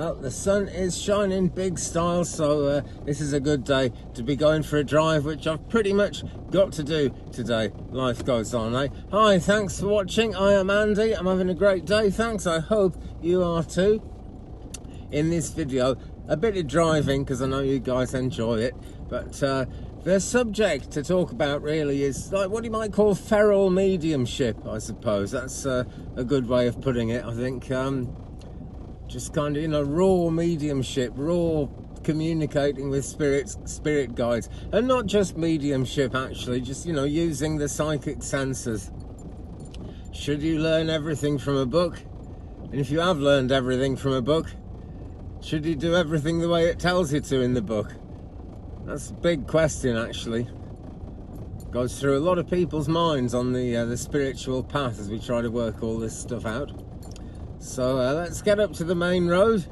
Well, the sun is shining big style, so this is a good day to be going for a drive, which I've pretty much got to do today. Life goes on, eh? Hi, thanks for watching. I am Andy. I'm having a great day, thanks. I hope you are too. In this video, a bit of driving, because I know you guys enjoy it, but the subject to talk about really is like what you might call feral mediumship, I suppose. That's a good way of putting it, I think. Just kind of, raw mediumship, raw communicating with spirit guides, and not just mediumship actually, just, using the psychic senses. Should you learn everything from a book? And if you have learned everything from a book, should you do everything the way it tells you to in the book? That's a big question actually. Goes through a lot of people's minds on the spiritual path as we try to work all this stuff out. So let's get up to the main road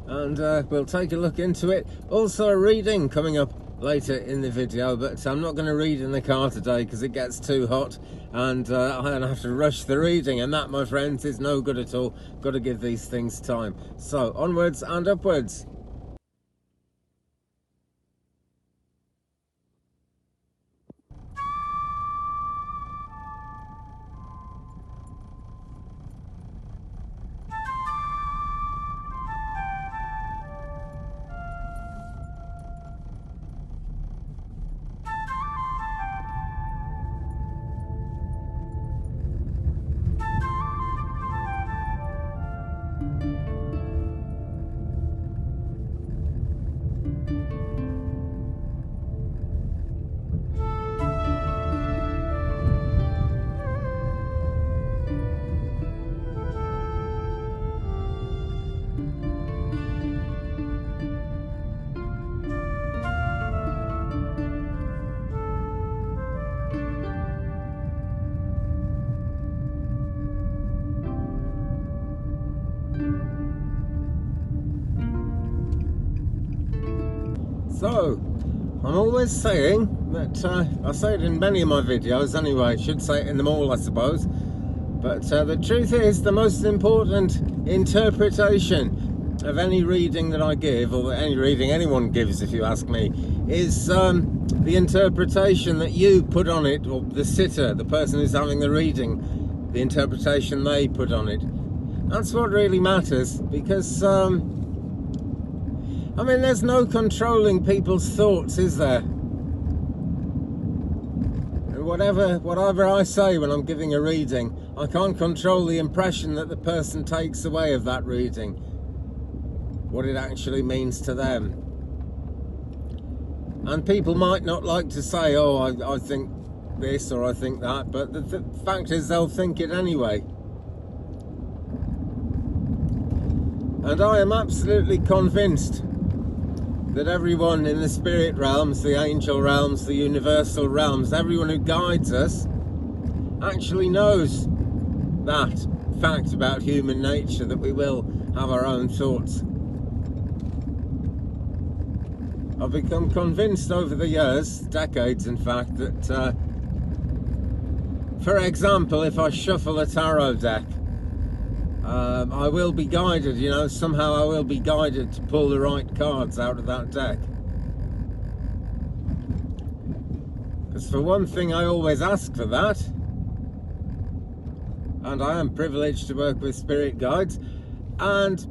and we'll take a look into it. Also a reading coming up later in the video, but I'm not going to read in the car today because it gets too hot and I have to rush the reading, and that, my friends, is no good at all. Got to give these things time. So onwards and upwards. So, I'm always saying that, I say it in many of my videos anyway, I should say it in them all I suppose, but the truth is the most important interpretation of any reading that I give, or any reading anyone gives if you ask me, is the interpretation that you put on it, or the sitter, the person who's having the reading, the interpretation they put on it. That's what really matters, because there's no controlling people's thoughts, is there? And whatever I say when I'm giving a reading, I can't control the impression that the person takes away of that reading, what it actually means to them. And people might not like to say, oh, I think this or I think that, but the fact is they'll think it anyway. And I am absolutely convinced that everyone in the spirit realms, the angel realms, the universal realms, everyone who guides us actually knows that fact about human nature, that we will have our own thoughts. I've become convinced over the years, decades in fact, that for example, if I shuffle a tarot deck, I will be guided, somehow I will be guided to pull the right cards out of that deck. Because for one thing, I always ask for that. And I am privileged to work with spirit guides. And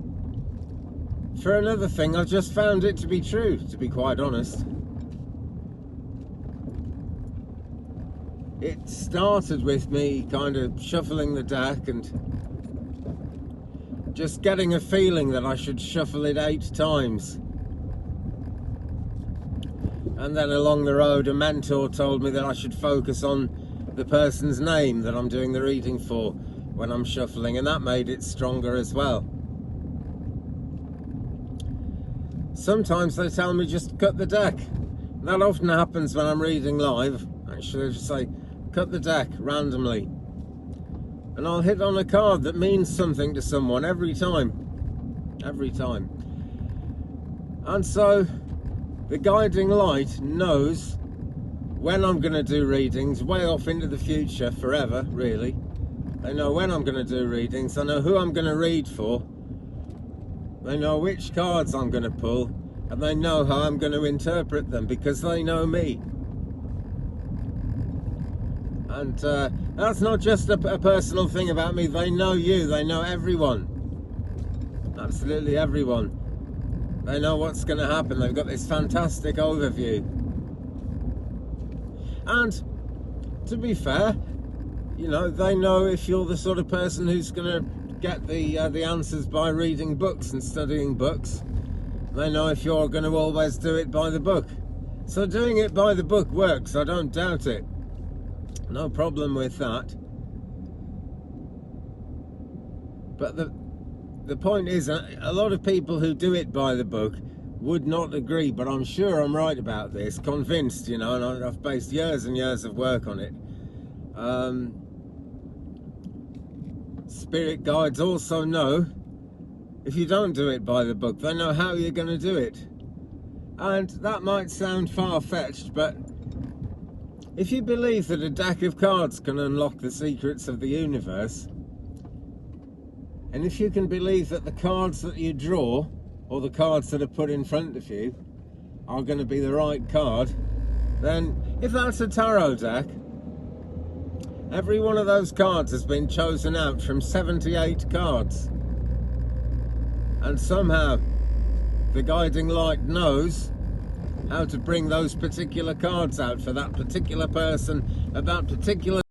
for another thing, I've just found it to be true, to be quite honest. It started with me kind of shuffling the deck and just getting a feeling that I should shuffle it 8 times. And then along the road, a mentor told me that I should focus on the person's name that I'm doing the reading for when I'm shuffling, and that made it stronger as well. Sometimes they tell me just cut the deck. That often happens when I'm reading live. Actually, I just say, cut the deck randomly. And I'll hit on a card that means something to someone every time. Every time. And so, the guiding light knows when I'm going to do readings, way off into the future, forever, really. I know when I'm going to do readings, I know who I'm going to read for, They know which cards I'm going to pull, and they know how I'm going to interpret them because they know me. And that's not just a personal thing about me. They know you. They know everyone. Absolutely everyone. They know what's going to happen. They've got this fantastic overview. And to be fair, you know, they know if you're the sort of person who's going to get the answers by reading books and studying books. They know if you're going to always do it by the book. So doing it by the book works. I don't doubt it. No problem with that. But the point is, a lot of people who do it by the book would not agree, but I'm sure I'm right about this, convinced, you know, and I've based years and years of work on it. Spirit guides also know if you don't do it by the book, they know how you're going to do it. And that might sound far-fetched, but if you believe that a deck of cards can unlock the secrets of the universe, and if you can believe that the cards that you draw, or the cards that are put in front of you, are going to be the right card, then if that's a tarot deck, every one of those cards has been chosen out from 78 cards. And somehow the guiding light knows how to bring those particular cards out for that particular person at that particular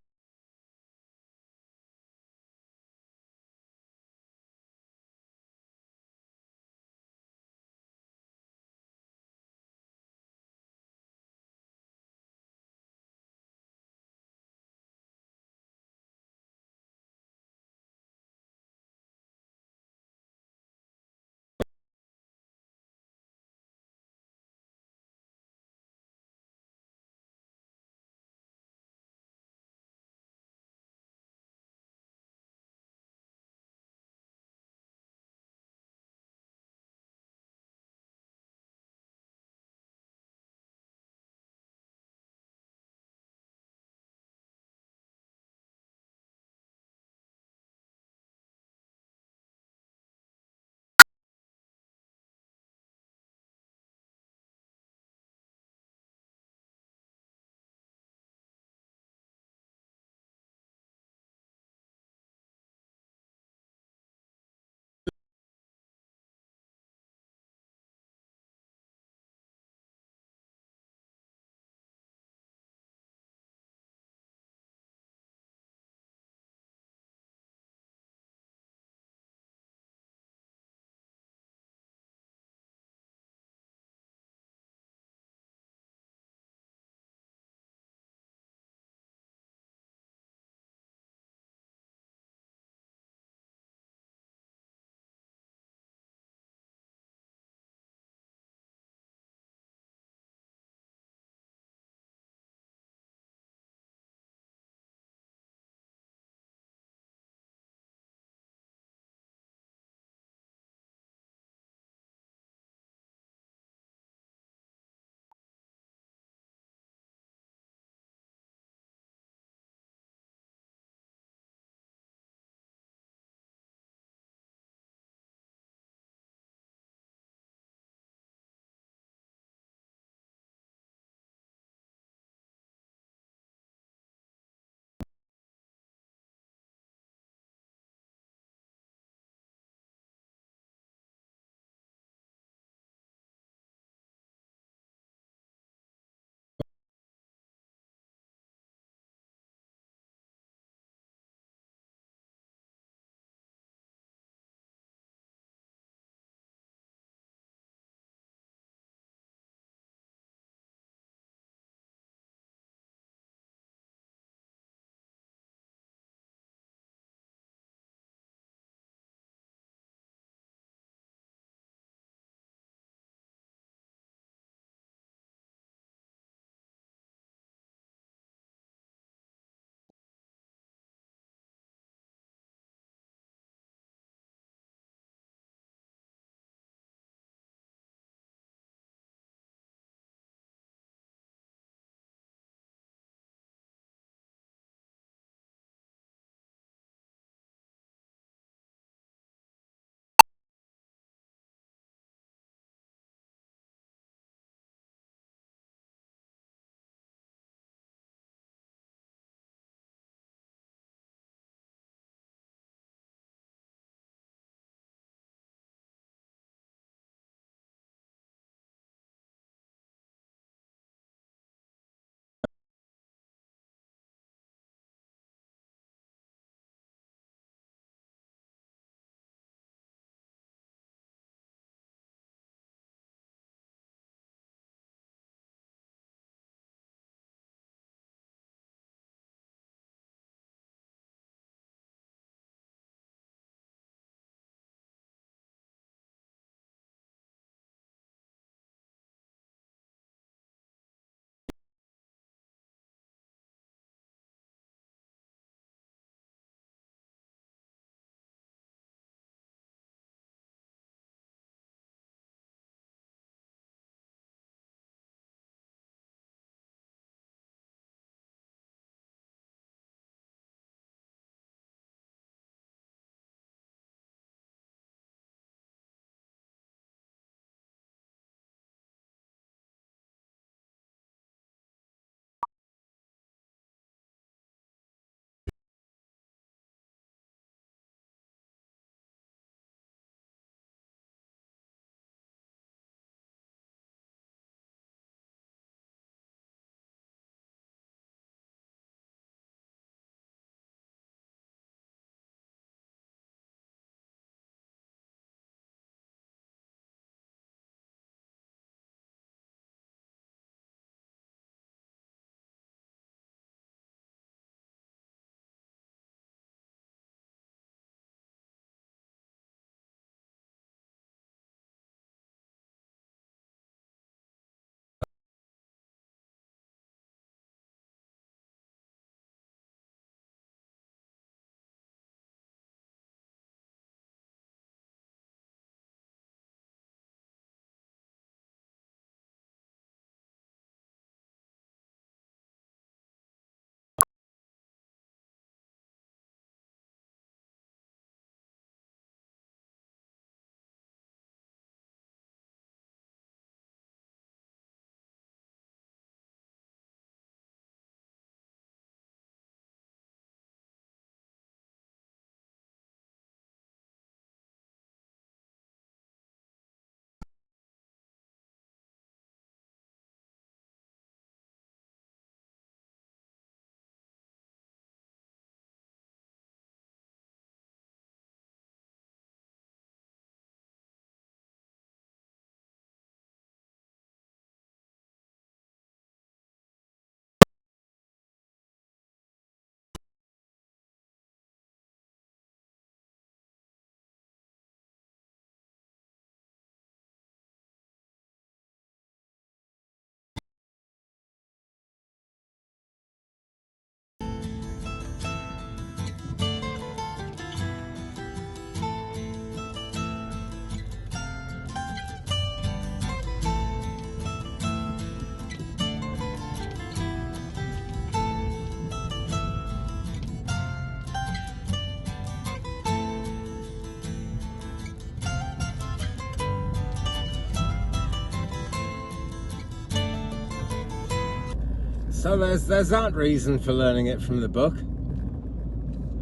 So there's that reason for learning it from the book.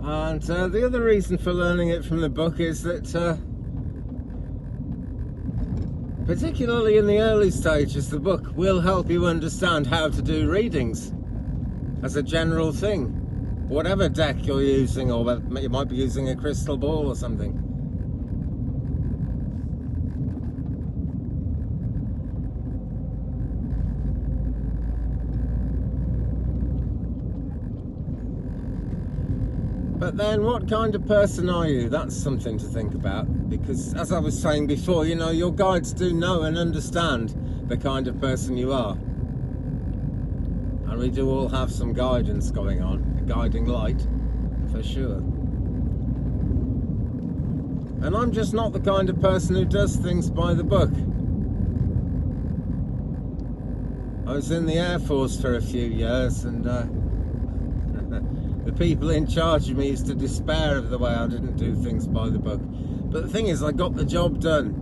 And the other reason for learning it from the book is that particularly in the early stages, the book will help you understand how to do readings as a general thing. Whatever deck you're using, or you might be using a crystal ball or something. But then, what kind of person are you? That's something to think about, because as I was saying before, you know, your guides do know and understand the kind of person you are. And we do all have some guidance going on, a guiding light, for sure. And I'm just not the kind of person who does things by the book. I was in the Air Force for a few years, and the people in charge of me used to despair of the way I didn't do things by the book. But the thing is, I got the job done.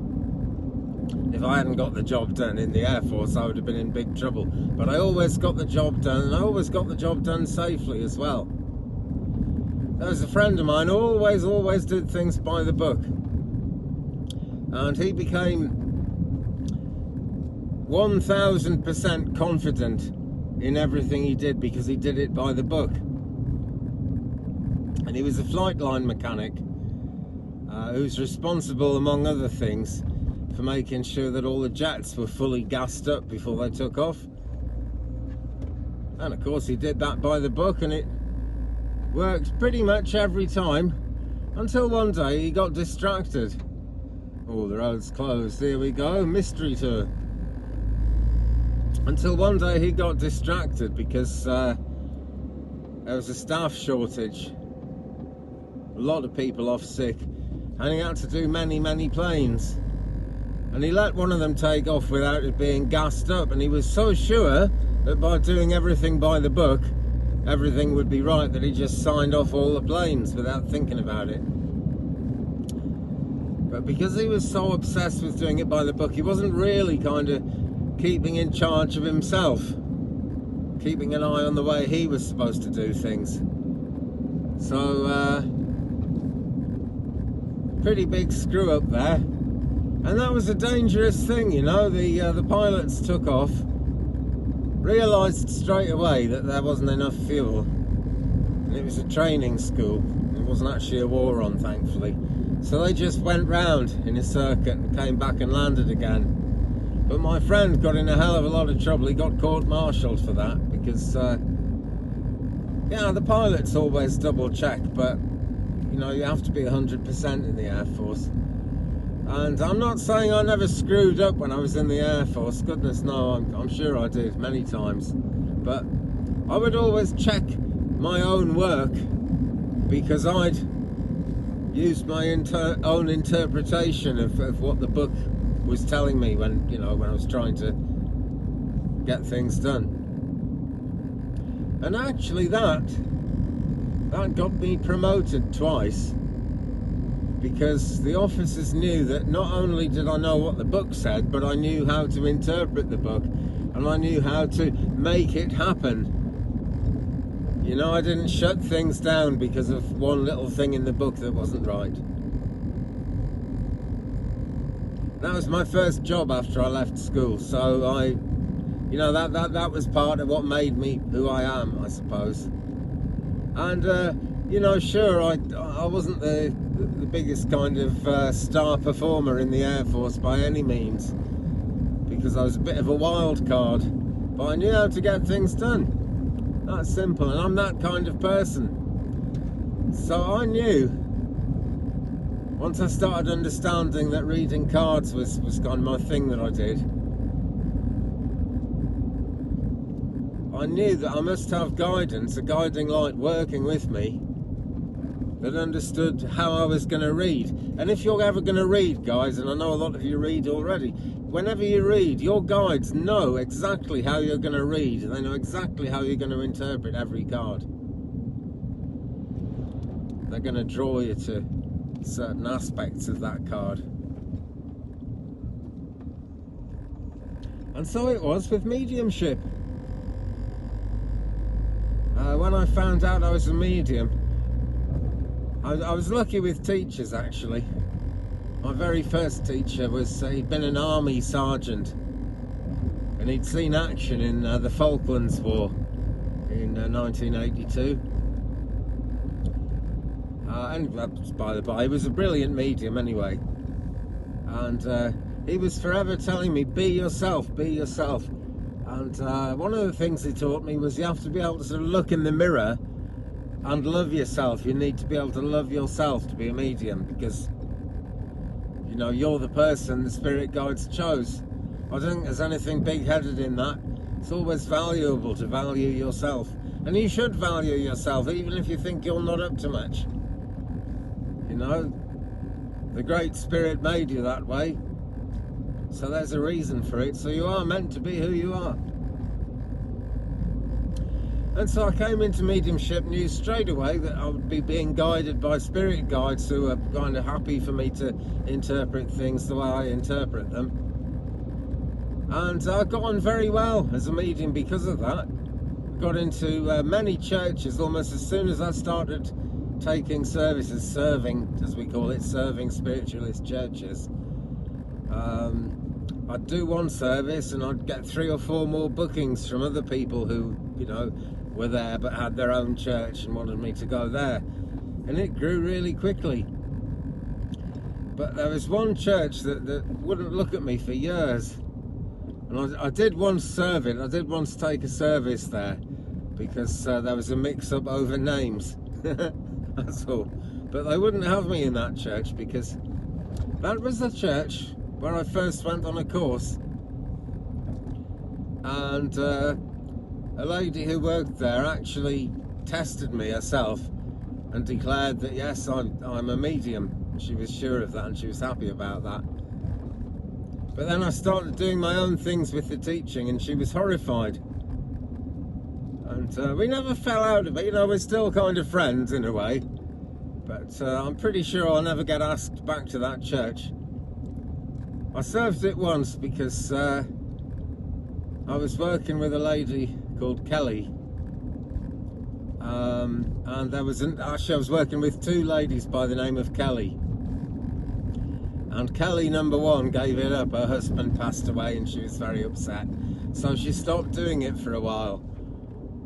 If I hadn't got the job done in the Air Force, I would have been in big trouble. But I always got the job done, and I always got the job done safely as well. There was a friend of mine who always did things by the book. And he became 1000% confident in everything he did because he did it by the book. And he was a flight line mechanic who's responsible, among other things, for making sure that all the jets were fully gassed up before they took off. And of course he did that by the book, and it worked pretty much every time, until one day he got distracted. Oh, the road's closed, here we go, mystery tour. Until one day he got distracted because there was a staff shortage. A lot of people off sick, and he had to do many planes. And he let one of them take off without it being gassed up, and he was so sure that by doing everything by the book, everything would be right, that he just signed off all the planes without thinking about it. But because he was so obsessed with doing it by the book, he wasn't really kind of keeping in charge of himself, keeping an eye on the way he was supposed to do things. So pretty big screw up there, and that was a dangerous thing, you know. The pilots took off, realised straight away that there wasn't enough fuel, and it was a training school. It wasn't actually a war on, thankfully. So they just went round in a circuit and came back and landed again. But my friend got in a hell of a lot of trouble. He got court-martialed for that because, yeah, the pilots always double-check, but you know, you have to be 100% in the Air Force. And I'm not saying I never screwed up when I was in the Air Force. Goodness no, I'm sure I did many times. But I would always check my own work because I'd used my own interpretation of what the book was telling me when, you know, when I was trying to get things done. And actually that got me promoted twice, because the officers knew that not only did I know what the book said, but I knew how to interpret the book, and I knew how to make it happen. You know, I didn't shut things down because of one little thing in the book that wasn't right. That was my first job after I left school, so you know, that was part of what made me who I am, I suppose. And you know, sure, I wasn't the biggest kind of star performer in the Air Force by any means, because I was a bit of a wild card, but I knew how to get things done. That's simple, and I'm that kind of person. So I knew, once I started understanding that reading cards was kind of my thing that I did, I knew that I must have guidance, a guiding light working with me that understood how I was going to read. And if you're ever going to read, guys, and I know a lot of you read already, whenever you read, your guides know exactly how you're going to read. They know exactly how you're going to interpret every card. They're going to draw you to certain aspects of that card. And so it was with mediumship. when I found out I was a medium, I was lucky with teachers actually. My very first teacher he'd been an army sergeant, and he'd seen action in the Falklands War in 1982. And that's by the by, he was a brilliant medium anyway. And he was forever telling me, be yourself, be yourself. And one of the things he taught me was you have to be able to sort of look in the mirror and love yourself. You need to be able to love yourself to be a medium, because you know you're the person the spirit guides chose. I don't think there's anything big-headed in that. It's always valuable to value yourself, and you should value yourself even if you think you're not up to much. You know, the Great Spirit made you that way, so there's a reason for it. So you are meant to be who you are. And so I came into mediumship, knew straight away that I would be being guided by spirit guides who are kind of happy for me to interpret things the way I interpret them. And I got on very well as a medium because of that. Got into many churches almost as soon as I started taking services, serving, as we call it, serving spiritualist churches. I'd do one service and I'd get 3 or 4 more bookings from other people who, you know, were there but had their own church and wanted me to go there. And it grew really quickly. But there was one church that wouldn't look at me for years. And I did once serve it. I did once take a service there because there was a mix-up over names. That's all. But they wouldn't have me in that church because that was the church where I first went on a course. And a lady who worked there actually tested me herself and declared that yes, I'm a medium. She was sure of that and she was happy about that. But then I started doing my own things with the teaching and she was horrified. And we never fell out of it, you know, we're still kind of friends in a way. But I'm pretty sure I'll never get asked back to that church. I served it once because I was working with a lady called Kelly. And there was actually I was working with 2 ladies by the name of Kelly. And Kelly number 1 gave it up. Her husband passed away and she was very upset. So she stopped doing it for a while.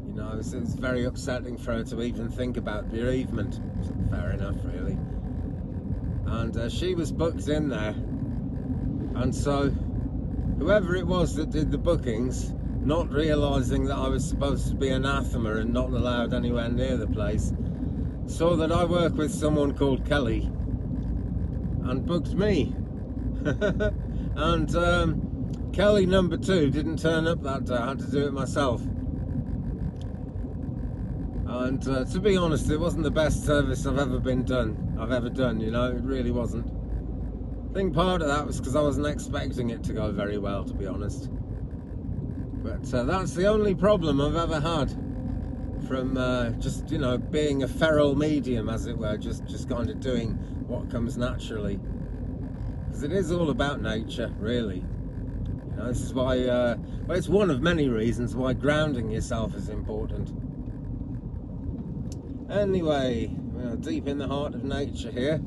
You know, it was very upsetting for her to even think about bereavement. Fair enough, really. And she was booked in there. And so whoever it was that did the bookings, not realising that I was supposed to be anathema and not allowed anywhere near the place, saw that I work with someone called Kelly and booked me. And Kelly number 2 didn't turn up that day. I had to do it myself. And to be honest, it wasn't the best service I've ever done, you know, it really wasn't. I think part of that was because I wasn't expecting it to go very well, to be honest. But that's the only problem I've ever had from just, you know, being a feral medium, as it were, just kind of doing what comes naturally. Because it is all about nature, really. You know, this is why, well, it's one of many reasons why grounding yourself is important. Anyway, we're deep in the heart of nature here.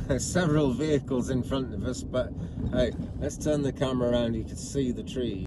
There's several vehicles in front of us, but hey, let's turn the camera around, you can see the tree.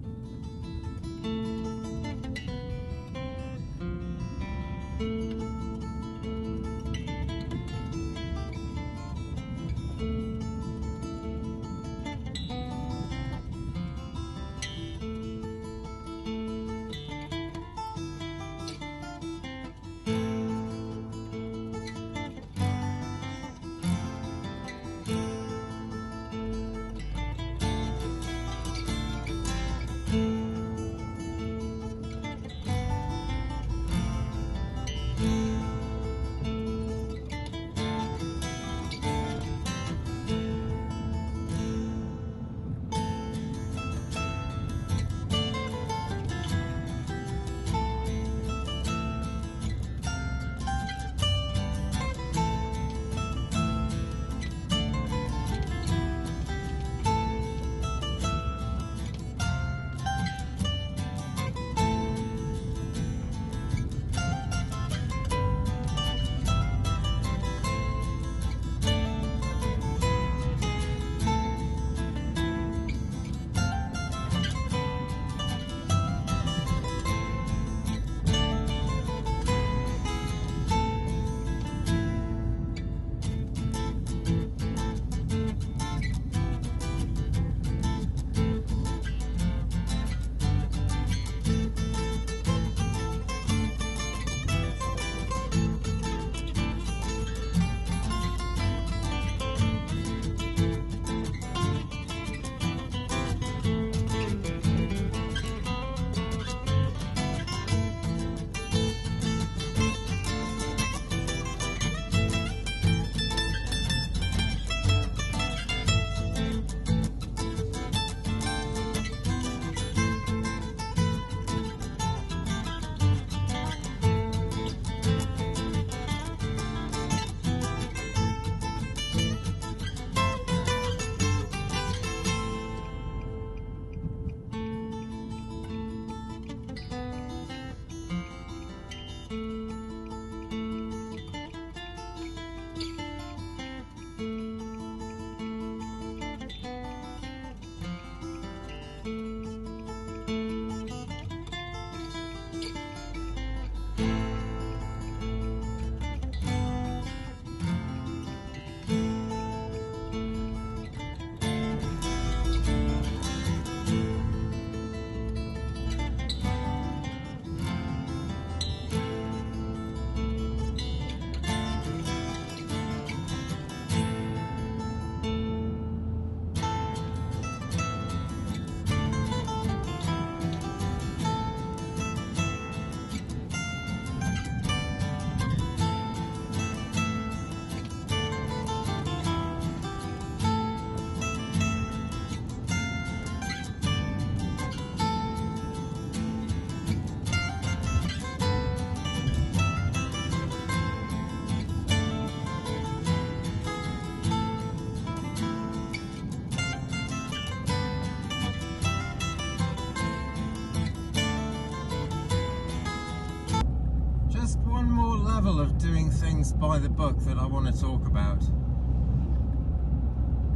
by the book that I want to talk about.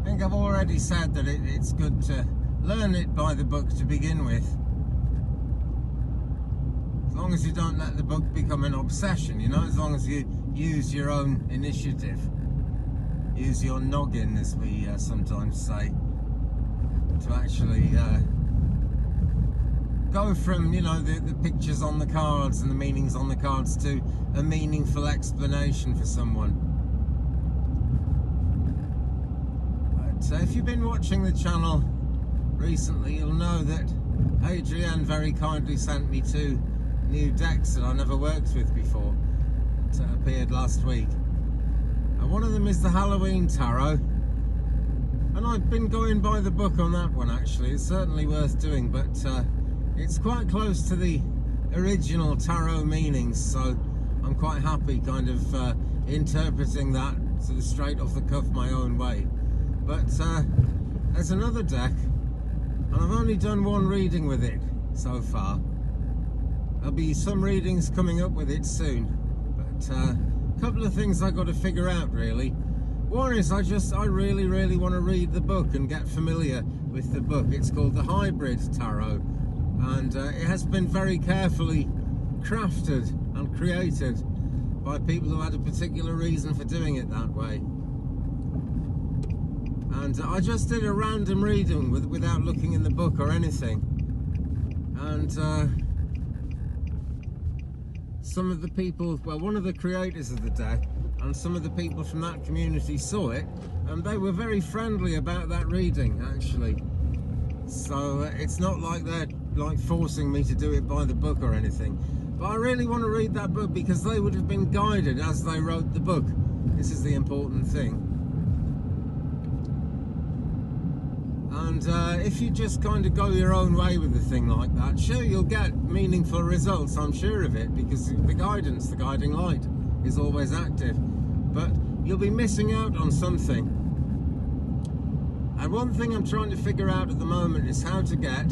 I think I've already said that it's good to learn it by the book to begin with. As long as you don't let the book become an obsession, you know, as long as you use your own initiative. Use your noggin, as we sometimes say, to actually go from, you know, the pictures on the cards and the meanings on the cards to a meaningful explanation for someone. But if you've been watching the channel recently, you'll know that Adrienne very kindly sent me 2 new decks that I never worked with before. It appeared last week. One of them is the Halloween Tarot, and I've been going by the book on that one actually. It's certainly worth doing, but it's quite close to the original tarot meanings, so I'm quite happy kind of interpreting that sort of straight off the cuff my own way. But there's another deck, and I've only done 1 reading with it so far. There'll be some readings coming up with it soon, but a couple of things I've got to figure out really. One is I really want to read the book and get familiar with the book. It's called the Hybrid Tarot, and it has been very carefully crafted and created by people who had a particular reason for doing it that way. And I just did a random reading without looking in the book or anything, and some of the people, well, one of the creators of the deck and some of the people from that community saw it, and they were very friendly about that reading actually. So it's not like they're like forcing me to do it by the book or anything, but I really want to read that book because they would have been guided as they wrote the book. This is the important thing. And if you just kind of go your own way with a thing like that, sure, you'll get meaningful results, I'm sure of it, because the guidance, the guiding light is always active, but you'll be missing out on something. And one thing I'm trying to figure out at the moment is how to get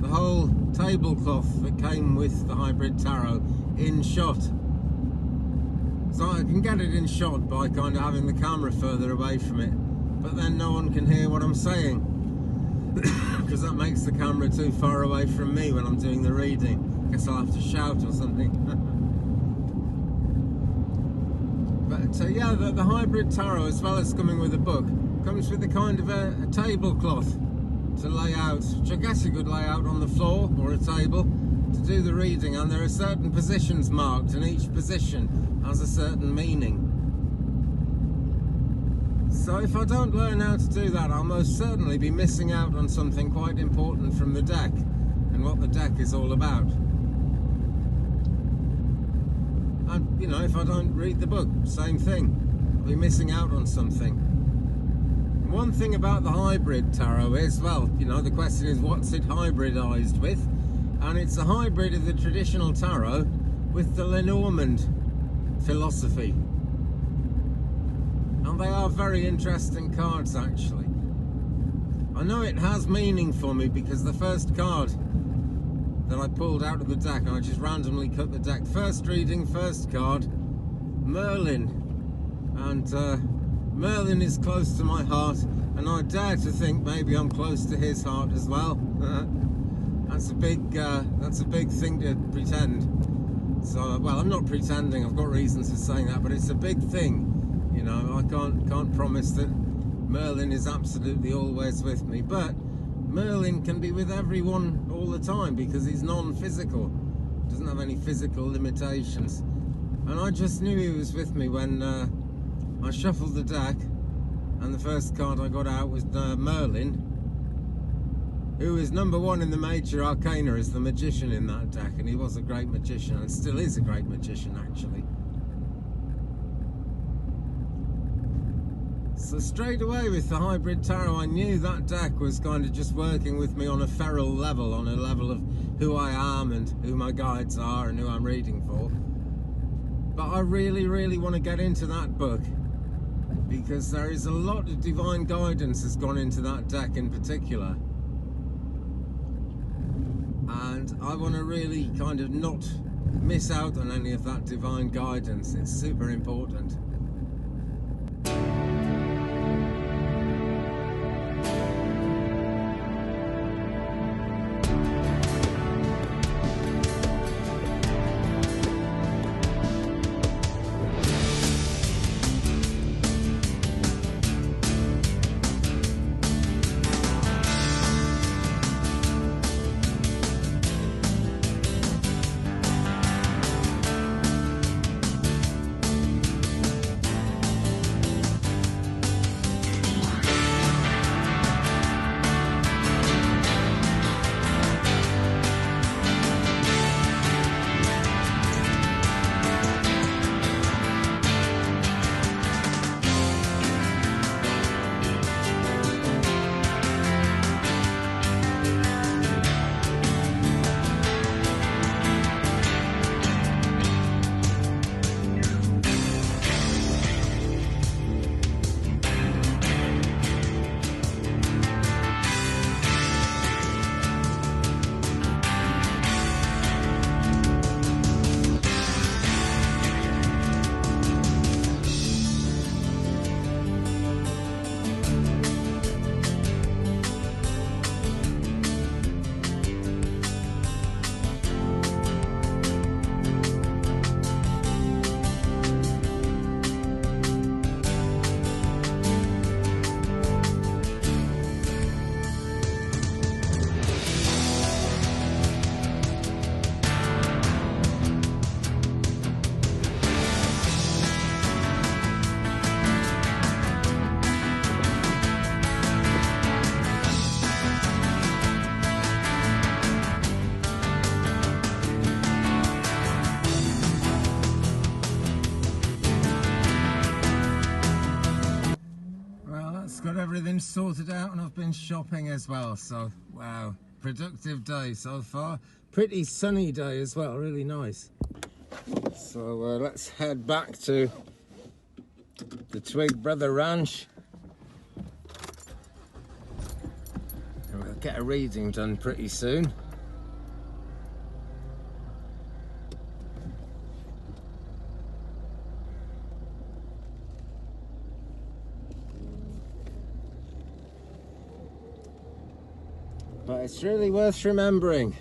the whole tablecloth that came with the Hybrid Tarot in shot. So I can get it in shot by kind of having the camera further away from it, but then no one can hear what I'm saying, because that makes the camera too far away from me when I'm doing the reading. Guess I'll have to shout or something. But yeah, the Hybrid Tarot, as well as coming with a book, comes with a kind of a tablecloth to lay out, which I guess you could lay out on the floor or a table to do the reading, and there are certain positions marked, and each position has a certain meaning. So if I don't learn how to do that, I'll most certainly be missing out on something quite important from the deck and what the deck is all about. And, you know, if I don't read the book, same thing. I'll be missing out on something. And one thing about the Hybrid Tarot is, well, you know, the question is, what's it hybridized with? And it's a hybrid of the traditional tarot with the Lenormand philosophy. And they are very interesting cards, actually. I know it has meaning for me because the first card that I pulled out of the deck, and I just randomly cut the deck. First reading, first card, Merlin. And Merlin is close to my heart, and I dare to think maybe I'm close to his heart as well. That's a big thing to pretend. So, well, I'm not pretending, I've got reasons for saying that, but it's a big thing. You know, I can't promise that Merlin is absolutely always with me, but Merlin can be with everyone all the time because he's non-physical, doesn't have any physical limitations. And I just knew he was with me when I shuffled the deck, and the first card I got out was Merlin, who is #1 in the major arcana as the magician in that deck, and he was a great magician and still is a great magician actually. So straight away with the Hybrid Tarot, I knew that deck was kind of just working with me on a feral level, on a level of who I am and who my guides are and who I'm reading for. But I really want to get into that book because there is a lot of divine guidance has gone into that deck in particular. And I want to really kind of not miss out on any of that divine guidance. It's super important. Got everything sorted out, and I've been shopping as well, so wow, productive day so far. Pretty sunny day as well, really nice. So let's head back to the Twig Brother Ranch and we'll get a reading done pretty soon. But it's really worth remembering.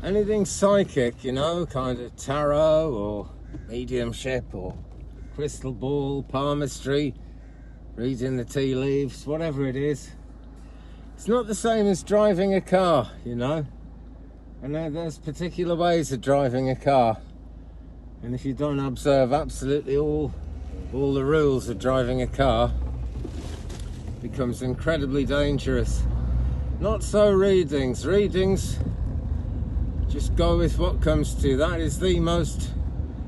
Anything psychic, you know, kind of tarot or mediumship or crystal ball, palmistry, reading the tea leaves, whatever it is. It's not the same as driving a car, you know. And there's particular ways of driving a car. And if you don't observe absolutely all the rules of driving a car, becomes incredibly dangerous. Not so readings. Readings, just go with what comes to you. That is the most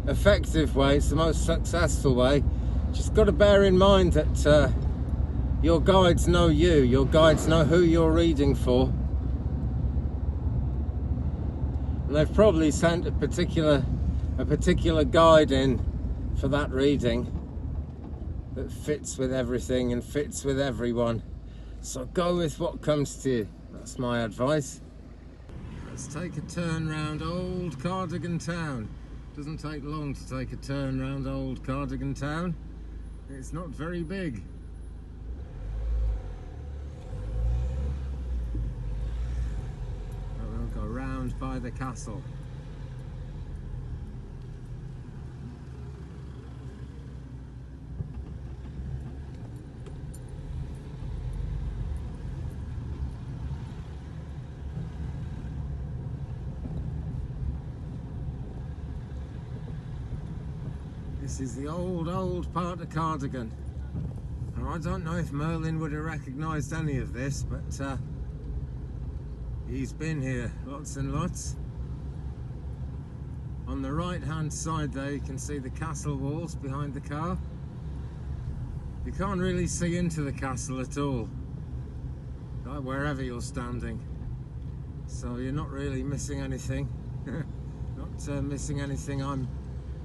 effective way. It's the most successful way. Just got to bear in mind that your guides know you. Your guides know who you're reading for. And they've probably sent a particular guide in for that reading that fits with everything and fits with everyone. So go with what comes to you. That's my advice. Let's take a turn round Old Cardigan Town. Doesn't take long to take a turn round Old Cardigan Town. It's not very big. But we'll go round by the castle. This is the old part of Cardigan. Now, I don't know if Merlin would have recognised any of this, but he's been here lots and lots. On the right hand side there you can see the castle walls behind the car. You can't really see into the castle at all, like wherever you're standing. So you're not really missing anything. Not missing anything I'm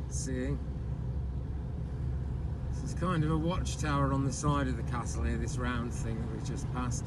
seeing. There's kind of a watchtower on the side of the castle here, this round thing that we've just passed.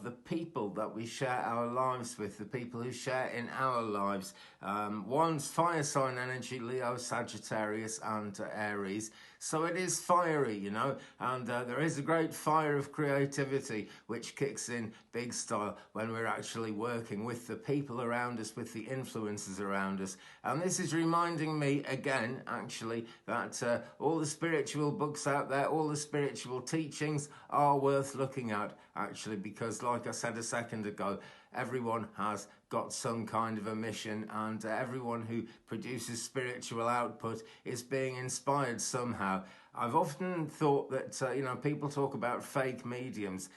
the people that we share our lives with, the people who share in our lives. One's fire sign energy, Leo, Sagittarius and Aries. So it is fiery, you know, and there is a great fire of creativity which kicks in big style when we're actually working with the people around us, with the influences around us. And this is reminding me again, actually, that all the spiritual books out there, all the spiritual teachings are worth looking at, actually, because like I said a second ago, everyone has got some kind of a mission, and everyone who produces spiritual output is being inspired somehow. I've often thought that, you know, people talk about fake mediums.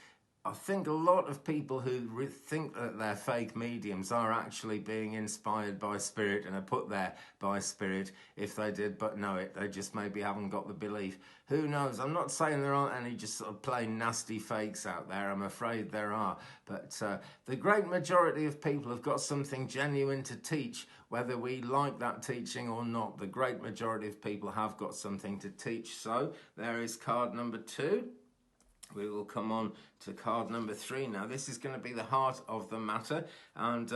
I think a lot of people who think that they're fake mediums are actually being inspired by spirit and are put there by spirit, if they did but know it. They just maybe haven't got the belief. Who knows? I'm not saying there aren't any just sort of plain nasty fakes out there. I'm afraid there are. But the great majority of people have got something genuine to teach, whether we like that teaching or not. The great majority of people have got something to teach. So there is card number 2. We will come on to card number 3 now. This is going to be the heart of the matter, and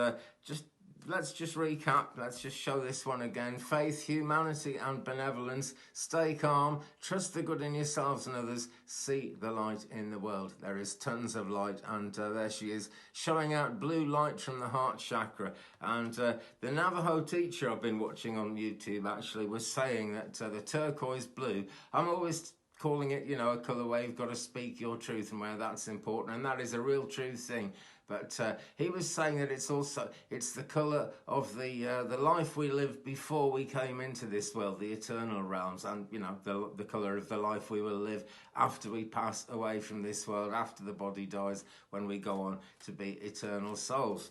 let's just recap. Let's just show this one again. Faith, humanity and benevolence. Stay calm, trust the good in yourselves and others, see the light in the world. There is tons of light, and there she is, showing out blue light from the heart chakra. And the Navajo teacher I've been watching on YouTube actually was saying that the turquoise blue, I'm always calling it, you know, a colour where you've got to speak your truth and where that's important, and that is a real true thing. But he was saying that it's the colour of the life we lived before we came into this world, the eternal realms, and, you know, the colour of the life we will live after we pass away from this world, after the body dies, when we go on to be eternal souls.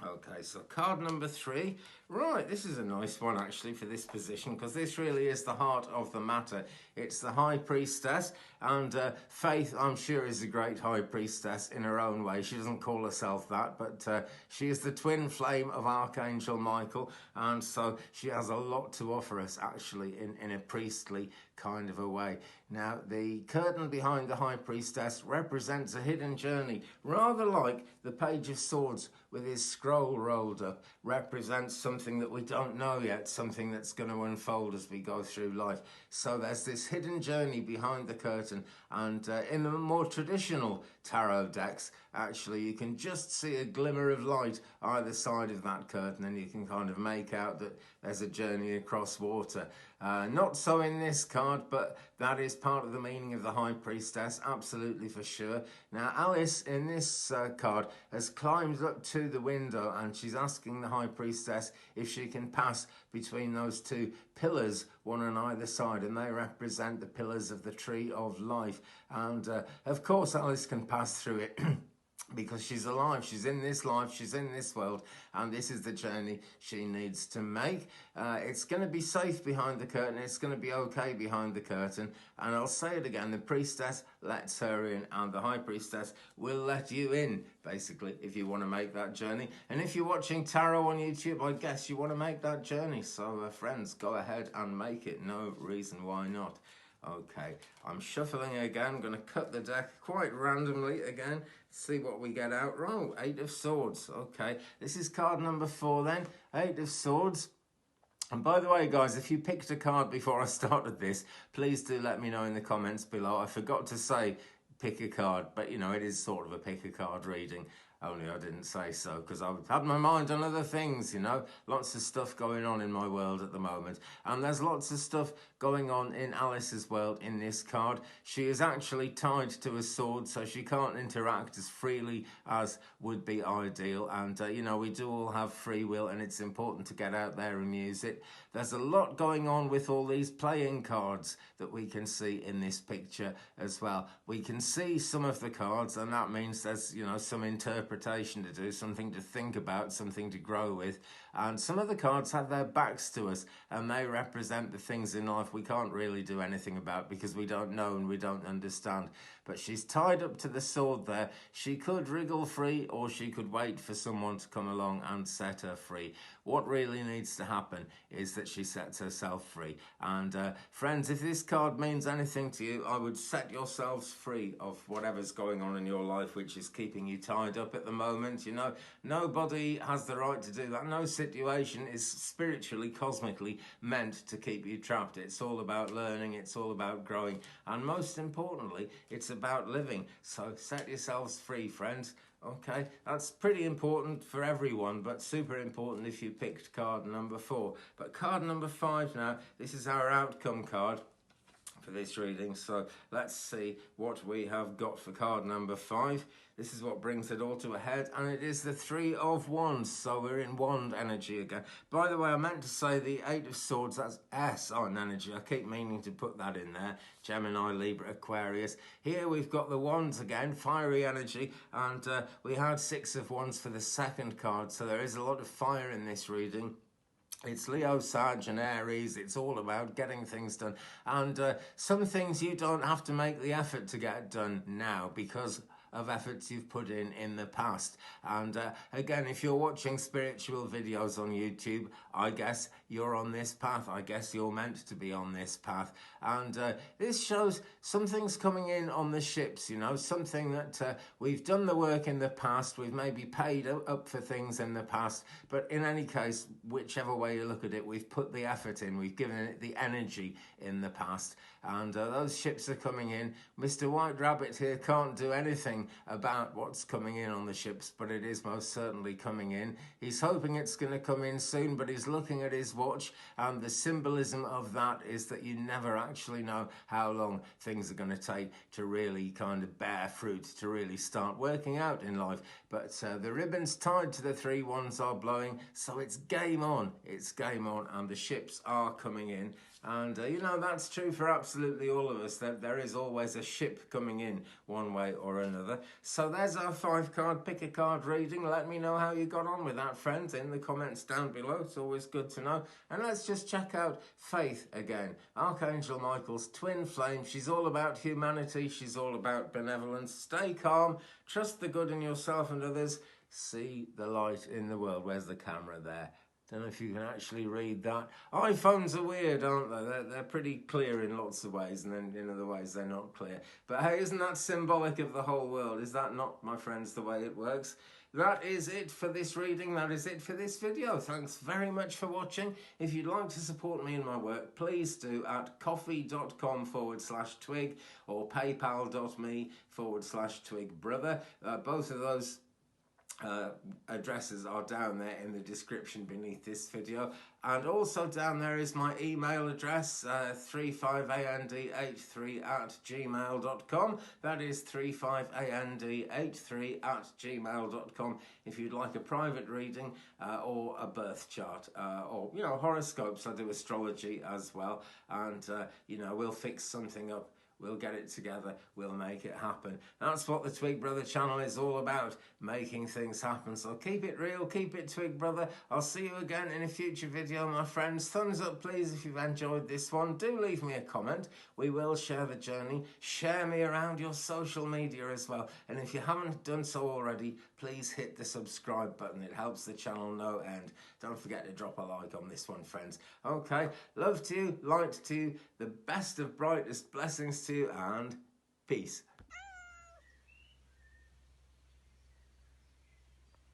Okay, so card number 3. Right, this is a nice one actually for this position, because this really is the heart of the matter. It's the High Priestess, and Faith, I'm sure, is a great High Priestess in her own way. She doesn't call herself that, but she is the twin flame of Archangel Michael, and so she has a lot to offer us actually in a priestly kind of a way. Now, the curtain behind the High Priestess represents a hidden journey, rather like the Page of Swords with his scroll rolled up, represents something that we don't know yet, something that's going to unfold as we go through life. So there's this hidden journey behind the curtain, and in the more traditional tarot decks, actually, you can just see a glimmer of light either side of that curtain, and you can kind of make out that there's a journey across water. Not so in this card, but that is part of the meaning of the High Priestess, absolutely for sure. Now, Alice in this card has climbed up to the window, and she's asking the High Priestess if she can pass between those two pillars, one on either side, and they represent the pillars of the tree of life. And of course Alice can pass through it because she's alive, she's in this life, she's in this world, and this is the journey she needs to make. It's going to be safe behind the curtain, it's going to be okay behind the curtain, and I'll say it again, the priestess lets her in, and the High Priestess will let you in, basically, if you want to make that journey. And if you're watching tarot on YouTube, I guess you want to make that journey, so friends, go ahead and make it, no reason why not. Okay, I'm shuffling again. I'm going to cut the deck quite randomly again, see what we get out. Oh, 8 of Swords. Okay, this is card number 4 then, 8 of Swords. And by the way, guys, if you picked a card before I started this, please do let me know in the comments below. I forgot to say pick a card, but, you know, it is sort of a pick a card reading. Only I didn't say so because I had my mind on other things, you know. Lots of stuff going on in my world at the moment. And there's lots of stuff going on in Alice's world in this card. She is actually tied to a sword, so she can't interact as freely as would be ideal. And, you know, we do all have free will, and it's important to get out there and use it. There's a lot going on with all these playing cards that we can see in this picture as well. We can see some of the cards, and that means there's, you know, some interpretation interpretation to do, something to think about, something to grow with. And some of the cards have their backs to us, and they represent the things in life we can't really do anything about because we don't know and we don't understand. But she's tied up to the sword there. She could wriggle free, or she could wait for someone to come along and set her free. What really needs to happen is that she sets herself free. And friends, if this card means anything to you, I would set yourselves free of whatever's going on in your life which is keeping you tied up at the moment. You know, nobody has the right to do that. No situation is spiritually, cosmically meant to keep you trapped. It's all about learning, it's all about growing, and most importantly, it's about living. So set yourselves free, friends. Okay, that's pretty important for everyone, but super important if you picked card number 4. But card number 5 now, this is our outcome card for this reading. So let's see what we have got for card number 5. This is what brings it all to a head, and it is the 3 of Wands. So we're in wand energy again. By the way, I meant to say the 8 of Swords, that's S on energy. I keep meaning to put that in there. Gemini, Libra, Aquarius. Here we've got the Wands again, fiery energy, and we had 6 of Wands for the second card, so there is a lot of fire in this reading. It's Leo, Sag and Aries. It's all about getting things done. And some things you don't have to make the effort to get done now because of efforts you've put in the past. And again, if you're watching spiritual videos on YouTube, I guess you're on this path. I guess you're meant to be on this path. And this shows something's coming in on the ships, you know, something that we've done the work in the past. We've maybe paid up for things in the past. But in any case, whichever way you look at it, we've put the effort in. We've given it the energy in the past. And those ships are coming in. Mr. White Rabbit here can't do anything about what's coming in on the ships, but it is most certainly coming in. He's hoping it's going to come in soon, but he's looking at his watch, and the symbolism of that is that you never actually know how long things are going to take to really kind of bear fruit, to really start working out in life. But the ribbons tied to the 3 wands are blowing, so it's game on. It's game on, and the ships are coming in. And, you know, that's true for absolutely all of us, that there is always a ship coming in one way or another. So there's our 5 card, pick a card reading. Let me know how you got on with that, friends, in the comments down below. It's always good to know. And let's just check out Faith again. Archangel Michael's twin flame. She's all about humanity. She's all about benevolence. Stay calm. Trust the good in yourself and others. See the light in the world. Where's the camera there? Don't know if you can actually read that. iPhones are weird, aren't they? They're pretty clear in lots of ways, and then in other ways they're not clear. But hey, isn't that symbolic of the whole world? Is that not, my friends, the way it works? That is it for this reading. That is it for this video. Thanks very much for watching. If you'd like to support me in my work, please do at coffee.com/twig or paypal.me/twigbrother. Both of those addresses are down there in the description beneath this video, and also down there is my email address, 35and83@gmail.com. that is 35and83@gmail.com if you'd like a private reading or a birth chart or, you know, horoscopes. I do astrology as well, and you know, we'll fix something up. We'll get it together. We'll make it happen. That's what the Twig Brother channel is all about, making things happen. So keep it real, keep it Twig Brother. I'll see you again in a future video, my friends. Thumbs up, please, if you've enjoyed this one. Do leave me a comment. We will share the journey. Share me around your social media as well. And if you haven't done so already, please hit the subscribe button. It helps the channel no end. Don't forget to drop a like on this one, friends. Okay, love to you, light to you, the best of brightest blessings to you, and peace.